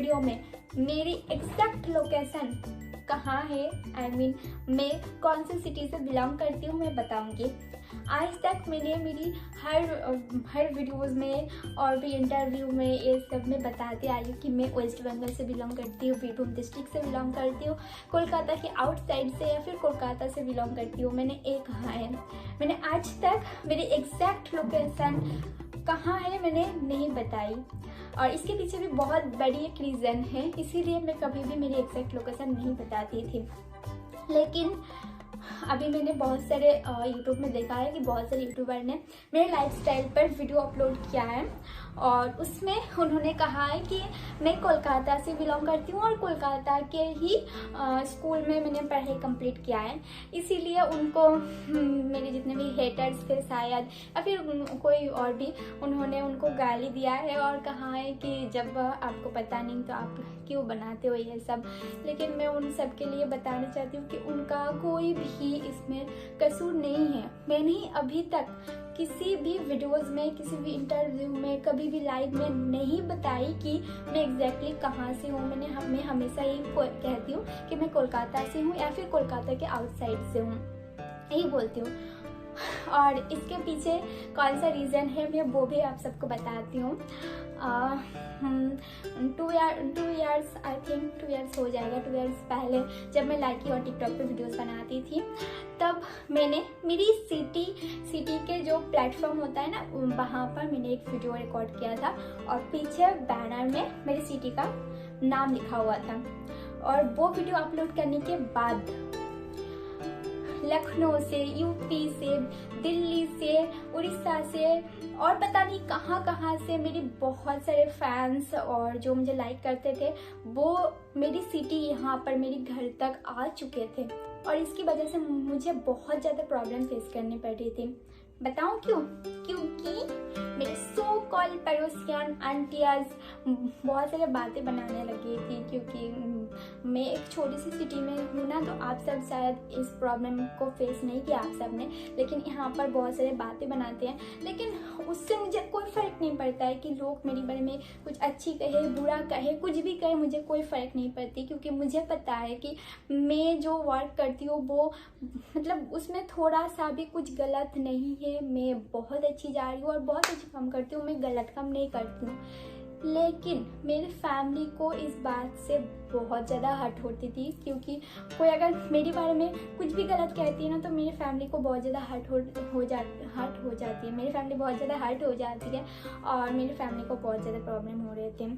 Video में मेरी exact location कहाँ है, मैं कौन सी सिटी से बिलोंग करती हूँ मैं बताऊँगी। आज तक मैंने मेरी हर वीडियोस में और भी इंटरव्यू में ये सब में बताते आई हूँ कि मैं वेस्ट बंगाल से बिलोंग करती हूँ, बीरभूम डिस्ट्रिक्ट से बिलोंग करती हूँ, कोलकाता के आउटसाइड से या फिर कोलकाता से बिलोंग करती हूँ। मैंने एक कहा है, मैंने आज तक मेरी एग्जैक्ट लोकेशन कहाँ है मैंने नहीं बताई, और इसके पीछे भी बहुत बड़ी एक रीज़न है, इसीलिए मैं कभी भी मेरी एग्जैक्ट लोकेशन नहीं बताती थी। लेकिन अभी मैंने बहुत सारे यूट्यूब में देखा है कि बहुत सारे यूट्यूबर ने मेरे लाइफस्टाइल पर वीडियो अपलोड किया है और उसमें उन्होंने कहा है कि मैं कोलकाता से बिलोंग करती हूँ और कोलकाता के ही स्कूल में मैंने पढ़ाई कंप्लीट किया है। इसीलिए उनको मेरे जितने भी हेटर्स थे शायद या फिर कोई और भी, उन्होंने उनको गाली दिया है और कहा है कि जब आपको पता नहीं तो आप क्यों बनाते हो ये सब। लेकिन मैं उन सब के लिए बताना चाहती हूँ कि उनका कोई भी इसमें कसूर नहीं है। मैंने ही अभी तक किसी भी वीडियोस में, किसी भी इंटरव्यू में, कभी भी लाइव में नहीं बताई कि मैं एग्जैक्टली कहाँ से हूँ। मैं हमेशा ही कहती हूँ कि मैं कोलकाता से हूँ या फिर कोलकाता के आउटसाइड से हूँ, यही बोलती हूँ। और इसके पीछे कौन सा रीज़न है मैं वो भी आप सबको बताती हूँ। 2 इयर्स आई थिंक 2 इयर्स हो जाएगा, 2 इयर्स पहले जब मैं लाइकी और टिकटॉक पे वीडियोस बनाती थी, तब मैंने मेरी सिटी के जो प्लेटफॉर्म होता है ना, वहाँ पर मैंने एक वीडियो रिकॉर्ड किया था और पीछे बैनर में मेरी सिटी का नाम लिखा हुआ था। और वो वीडियो अपलोड करने के बाद लखनऊ से, यूपी से, दिल्ली से, उड़ीसा से और पता नहीं कहाँ से मेरे बहुत सारे फैंस और जो मुझे लाइक करते थे वो मेरी सिटी यहाँ पर मेरे घर तक आ चुके थे। और इसकी वजह से मुझे बहुत ज़्यादा प्रॉब्लम फेस करनी पड़ रही थी। बताऊँ क्यों? क्योंकि मेरे सो कॉल पड़ोसियान आंटियाज बहुत सारे बातें बनाने लगी थी। क्योंकि मैं एक छोटी सी सिटी में हूँ ना, तो आप सब शायद इस प्रॉब्लम को फेस नहीं किया आप सब ने, लेकिन यहाँ पर बहुत सारे बातें बनाते हैं। लेकिन उससे मुझे कोई फ़र्क नहीं पड़ता है कि लोग मेरे बारे में कुछ अच्छी कहे, बुरा कहे, कुछ भी कहे, मुझे कोई फ़र्क नहीं पड़ती। क्योंकि मुझे पता है कि मैं जो वर्क करती हूँ वो मतलब उसमें थोड़ा सा भी कुछ गलत नहीं है। मैं बहुत अच्छी जा रही हूँ और बहुत अच्छी काम करती हूँ, मैं गलत काम नहीं करती हूँ। लेकिन मेरी फैमिली को इस बात से बहुत ज़्यादा हर्ट होती थी, क्योंकि कोई अगर मेरे बारे में कुछ भी गलत कहती है ना, तो मेरी फैमिली को बहुत ज़्यादा हर्ट हो जाती है। मेरी फैमिली बहुत ज़्यादा हर्ट हो जाती है और मेरी फैमिली को बहुत ज़्यादा प्रॉब्लम हो रहे थे।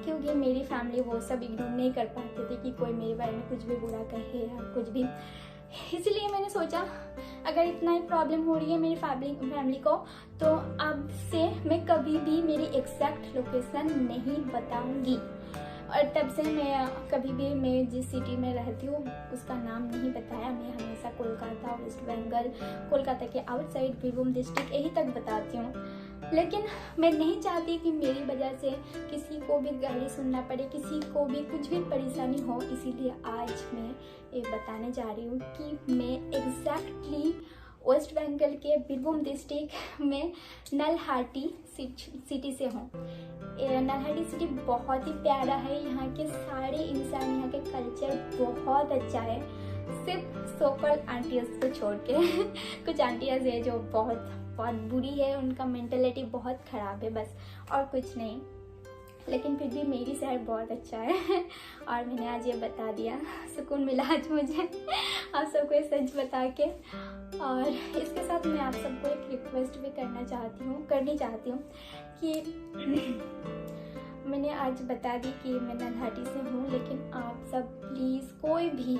क्योंकि मेरी फैमिली वो सब इग्नोर नहीं कर पाते थे कि कोई मेरे बारे में कुछ भी बुरा कहे या कुछ भी। इसलिए मैंने सोचा अगर इतना ही प्रॉब्लम हो रही है मेरी फैमिली को, तो अब से मैं कभी भी मेरी एग्जैक्ट लोकेशन नहीं बताऊंगी। और तब से मैं कभी भी मैं जिस सिटी में रहती हूँ उसका नाम नहीं बताया। मैं हमेशा कोलकाता, वेस्ट बंगाल, कोलकाता के आउटसाइड बीरभूम डिस्ट्रिक्ट यही तक बताती हूँ। लेकिन मैं नहीं चाहती कि मेरी वजह से किसी को भी गाली सुनना पड़े, किसी को भी कुछ भी परेशानी हो। इसीलिए आज मैं ये बताने जा रही हूँ कि मैं एग्जैक्टली वेस्ट बंगाल के बीरभूम डिस्ट्रिक्ट में नलहाटी सिटी से हूँ। नलहाटी सिटी बहुत ही प्यारा है। यहाँ के सारे इंसान, यहाँ के कल्चर बहुत अच्छा है। सिर्फ सोकल आंटियाज को छोड़ के कुछ आंटियाज है जो बहुत बुरी है, उनका मेंटलिटी बहुत ख़राब है बस, और कुछ नहीं। लेकिन फिर भी मेरी शहर बहुत अच्छा है और मैंने आज ये बता दिया। सुकून मिला आज मुझे आप सबको ये सच बता के। और इसके साथ मैं आप सबको एक रिक्वेस्ट भी करनी चाहती हूँ कि मैंने आज बता दी कि मैं नलहाटी से हूँ, लेकिन आप सब प्लीज़ कोई भी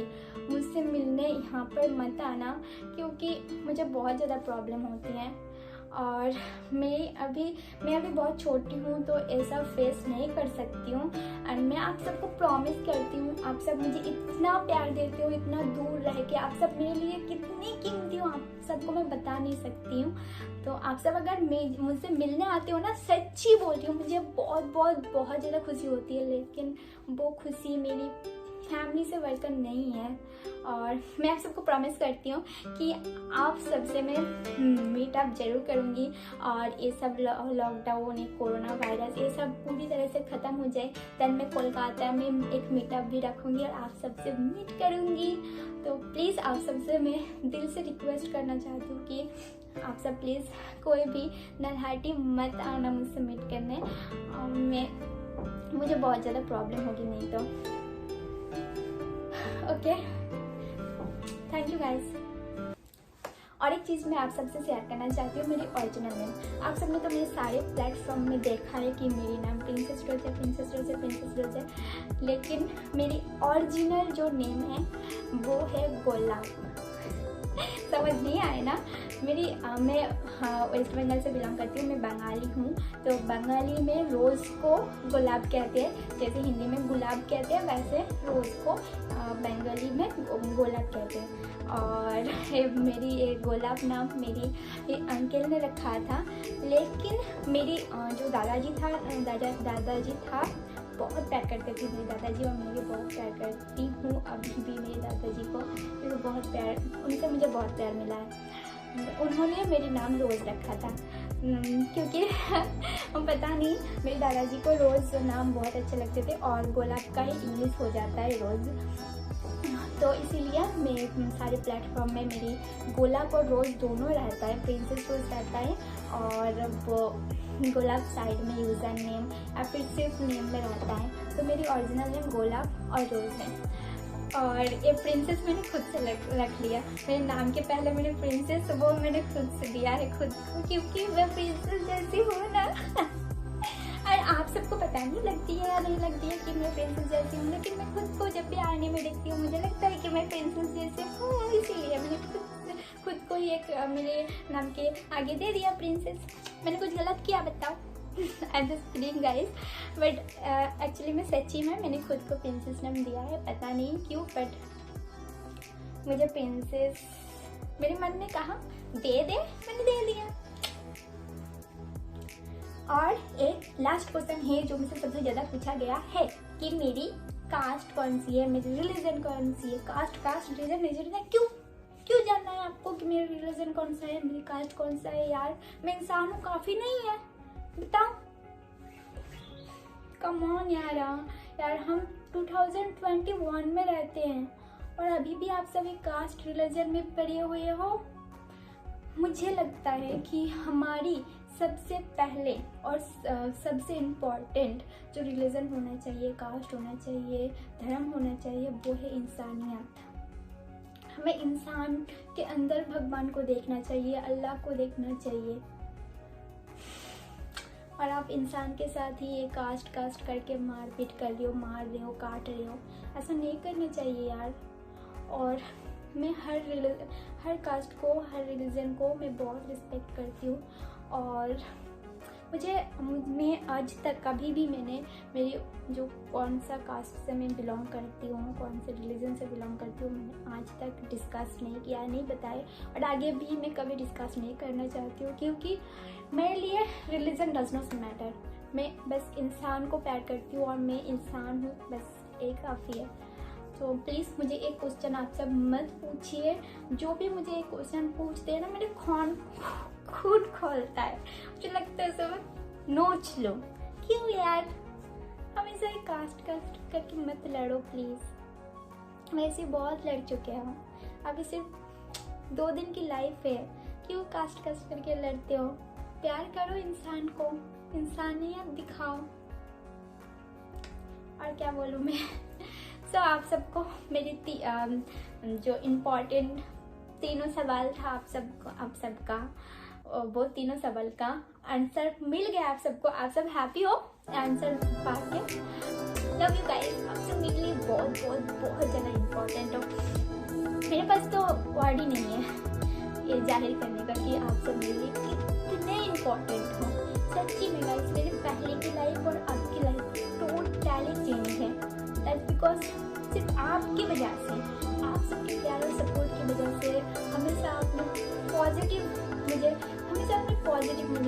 मुझसे मिलने यहाँ पर मत आना, क्योंकि मुझे बहुत ज़्यादा प्रॉब्लम होती हैं और मैं अभी बहुत छोटी हूँ तो ऐसा फेस नहीं कर सकती हूँ। एंड मैं आप सबको प्रॉमिस करती हूँ, आप सब मुझे इतना प्यार देते हो, इतना दूर रह के आप सब मेरे लिए कितनी कीमती हो, आप सबको मैं बता नहीं सकती हूँ। तो आप सब अगर मुझसे मिलने आते हो ना, सच्ची बोलती हूँ, मुझे बहुत ज़्यादा खुशी होती है। लेकिन वो खुशी मेरी फैमिली से बढ़कर नहीं है। और मैं आप सबको प्रॉमिस करती हूँ कि आप सबसे मैं मीटअप जरूर करूँगी, और ये सब लॉकडाउन, ये कोरोना वायरस, ये सब पूरी तरह से ख़त्म हो जाए, देन मैं कोलकाता में एक मीटअप भी रखूँगी और आप सबसे मीट करूँगी। तो प्लीज़ आप सबसे मैं दिल से रिक्वेस्ट करना चाहती हूँ कि आप सब प्लीज़ कोई भी नलहाटी मत आना मुझसे मीट करने। मुझे बहुत ज़्यादा प्रॉब्लम होगी नहीं तो। Okay, thank you guys. और एक चीज़ मैं आप सबसे शेयर करना चाहती हूँ, मेरी ओरिजिनल नेम। आप सबने तो मेरे सारे प्लेटफॉर्म में देखा है कि मेरी नाम प्रिंसेस रोज है, प्रिंसेस रोज है, प्रिंसेस रोज है, लेकिन मेरी ओरिजिनल जो नेम है वो है गुलाब। समझ नहीं आए ना? मैं वेस्ट बंगाल से बिलोंग करती हूँ, मैं बंगाली हूँ। तो बंगाली में रोज़ को गुलाब कहते हैं, जैसे हिंदी में गुलाब कहते हैं वैसे रोज़ को बंगाली में गुलाब कहते हैं। और मेरी ये गुलाब नाम मेरी अंकल ने रखा था, लेकिन मेरी जो दादाजी था बहुत प्यार करते थे मेरे दादाजी, और मैं भी बहुत प्यार करती हूँ अभी भी मेरे दादाजी को। मेरे बहुत प्यार, उनसे मुझे बहुत प्यार मिला है। उन्होंने मेरे नाम रोज़ रखा था क्योंकि पता नहीं, मेरे दादाजी को रोज़ नाम बहुत अच्छे लगते थे, और गुलाब का ही इंग्लिश हो जाता है रोज़, तो इसीलिए मैं सारे प्लेटफॉर्म में मेरी गुलाब और रोज़ दोनों रहता है, प्रिंसेस रोज़ रहता है, और वो गुलाब साइड में यूज़र नेम या फिर सिर्फ नेम में रहता है। तो मेरी ओरिजिनल नेम गुलाब और रोज़ है। और ये प्रिंसेस मैंने खुद से रख लिया, मेरे नाम के पहले मैंने प्रिंसेस, वो मैंने खुद से दिया है खुद को, क्योंकि मैं प्रिंसेस जैसी हूँ ना। और आप सबको पता नहीं लगती है या नहीं लगती है कि मैं प्रिंसेस जैसी हूँ, लेकिन मैं खुद को जब भी आईने में देखती हूँ मुझे लगता है कि मैं प्रिंसेस जैसी हूँ, इसीलिए मैंने खुद को ही एक मेरे नाम के आगे दे दिया प्रिंसेस। मैंने कुछ गलत किया बताओ? I am just kidding guys, but actually में सच्ची में मैंने खुद को प्रिंसेस नाम दिया है, पता नहीं क्यों, बट मुझे प्रिंसेस मेरे मन ने कहा दे दे, मैंने दे दिया। और एक लास्ट क्वेश्चन है जो मुझसे सबसे ज़्यादा पूछा गया है कि मेरी कास्ट कौन सी है, मेरी रिलीजन कौन सी है। कास्ट रिलीजन क्यों जानना है आपको कि मेरा रिलीजन कौन सा है, मेरी कास्ट कौन सा है? यार मैं इंसान हूँ, काफ़ी नहीं है? बताओ, कम ऑन यार हम 2021 में रहते हैं और अभी भी आप सभी कास्ट रिलीजन में पड़े हुए हो। मुझे लगता है कि हमारी सबसे पहले और सबसे इम्पोर्टेंट जो रिलीजन होना चाहिए, कास्ट होना चाहिए, धर्म होना चाहिए, वो है इंसानियत। हमें इंसान के अंदर भगवान को देखना चाहिए, अल्लाह को देखना चाहिए। और आप इंसान के साथ ही ये कास्ट करके मारपीट कर रहे हो, मार रहे हो, काट रहे हो, ऐसा नहीं करना चाहिए यार। और मैं हर कास्ट को, हर रिलीजन को मैं बहुत रिस्पेक्ट करती हूँ। और मैं आज तक कभी भी मेरी जो कौन सा कास्ट से मैं बिलोंग करती हूँ, कौन से रिलीजन से बिलोंग करती हूँ, मैंने आज तक डिस्कस नहीं किया, नहीं बताया, और आगे भी मैं कभी डिस्कस नहीं करना चाहती हूँ, क्योंकि मेरे लिए रिलीजन डज नॉट मैटर। मैं बस इंसान को प्यार करती हूँ और मैं इंसान हूँ, बस एक काफ़ी है। तो प्लीज़ मुझे एक क्वेश्चन आप सब मत पूछिए, जो भी मुझे एक क्वेश्चन पूछते हैं ना मेरे खून खोलता है, मुझे लगता है सब नोच लो। क्यों यार, हमेशा ही कास्ट करके मत लड़ो प्लीज़। वैसे बहुत लड़ चुके हो, अभी सिर्फ 2 दिन की लाइफ है, क्यों कास्ट करके लड़ते हो? प्यार करो इंसान को, इंसानियत दिखाओ। और क्या बोलूँ मैं। तो आप सबको मेरी जो इम्पोर्टेंट 3 सवाल था आप सबका वो 3 सवाल का आंसर मिल गया आप सबको। आप सब हैप्पी हो आंसर पा के? Love you guys. आप सब मेरे लिए बहुत ज़्यादा इम्पोर्टेंट हो। मेरे पास तो वर्ड ही नहीं है ये जाहिर करने का कि आप सब मेरे लिए कितने इम्पोर्टेंट हो। सच्ची में गाइस, मेरे पहले की लाइफ और अब की लाइफ टोटली चेंज है। दैट्स बिकॉज सिर्फ आपकी वजह से, आप सबके प्यार और सपोर्ट की वजह से हमेशा आपने पॉजिटिव मुझे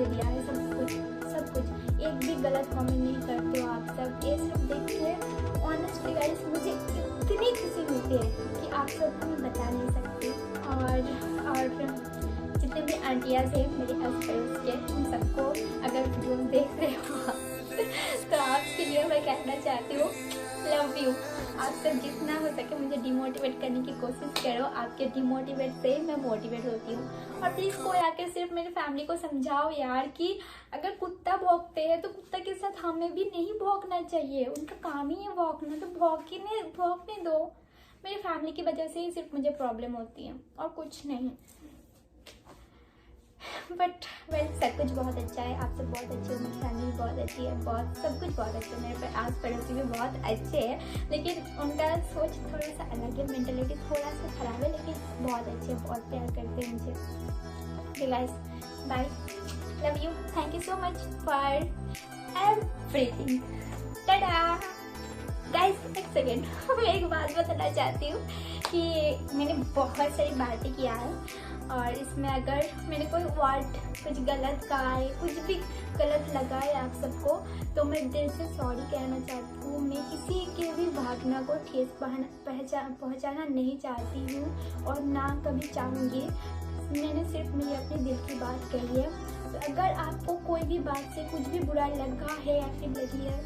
दिया है। सब कुछ एक भी गलत कमेंट नहीं करते हो आप सब। ये सब देख के ऑनेस्टली गाइस मुझे इतनी आप सबको मैं बता नहीं सकती। और जितने भी आंटियाज़ हैं मेरे हस्बैंड के, उन सबको अगर वीडियो देख रहे हो तो आपके लिए मैं कहना चाहती हूँ लव यू। आप सब जितना हो सके मुझे डिमोटिवेट करने की कोशिश करो, आपके डिमोटिवेट से ही मैं मोटिवेट होती हूँ। और प्लीज़ कोई आके सिर्फ मेरी फैमिली को समझाओ यार कि अगर कुत्ता भौंकते हैं तो कुत्ता के साथ हमें भी नहीं भौंकना चाहिए, उनका काम ही है भौंकना, तो भौंकने दो। मेरी फैमिली की वजह से ही सिर्फ मुझे प्रॉब्लम होती है और कुछ नहीं। बट वेल सब कुछ बहुत अच्छा है, आप सब बहुत अच्छे हो, मेरी फैमिली बहुत अच्छी है, बहुत सब कुछ बहुत अच्छा है, मेरे आस पड़ोसी भी बहुत अच्छे हैं, लेकिन उनका सोच थोड़ा सा अलग है, मेंटलिटी थोड़ा सा ख़राब है, लेकिन बहुत अच्छे हैं, बहुत प्यार करते हैं मुझे। Okay guys, bye, love you, thank you so much for everything, tata. Guys एक सेकेंड मैं एक बात बताना चाहती हूँ कि मैंने बहुत सारी बातें किया है और इसमें अगर मैंने कोई वर्ड कुछ गलत कहा है, कुछ भी गलत लगा है आप सबको, तो मैं दिल से सॉरी कहना चाहती हूँ। मैं किसी के भी भावना को ठेस पहुँचाना नहीं चाहती हूँ और ना कभी चाहूँगी। मैंने सिर्फ मेरी अपने दिल की बात कही है। तो अगर आपको कोई भी बात से कुछ भी बुरा लगा है या फिर लगी है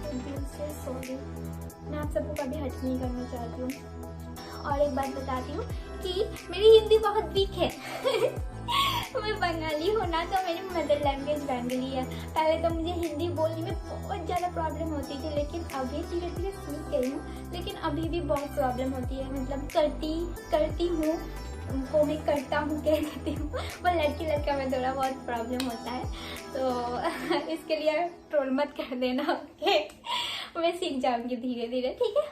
तो दिल से सॉरी। मैं आप सबको कभी हर्ट नहीं करना चाहती हूँ। और एक बात बताती हूँ कि मेरी हिंदी बहुत वीक है मैं बंगाली हूँ ना, तो मेरी मदर लैंग्वेज बंगाली है। पहले तो मुझे हिंदी बोलने में बहुत ज़्यादा प्रॉब्लम होती थी, लेकिन अभी धीरे धीरे सीख गई हूँ, लेकिन अभी भी बहुत प्रॉब्लम होती है। मतलब करती हूँ वो मैं करता हूँ कह देती हूँ, वो लड़की लड़का में थोड़ा बहुत प्रॉब्लम होता है, तो इसके लिए ट्रोल मत कर देना। ओके, मैं सीख जाऊँगी धीरे धीरे, ठीक है।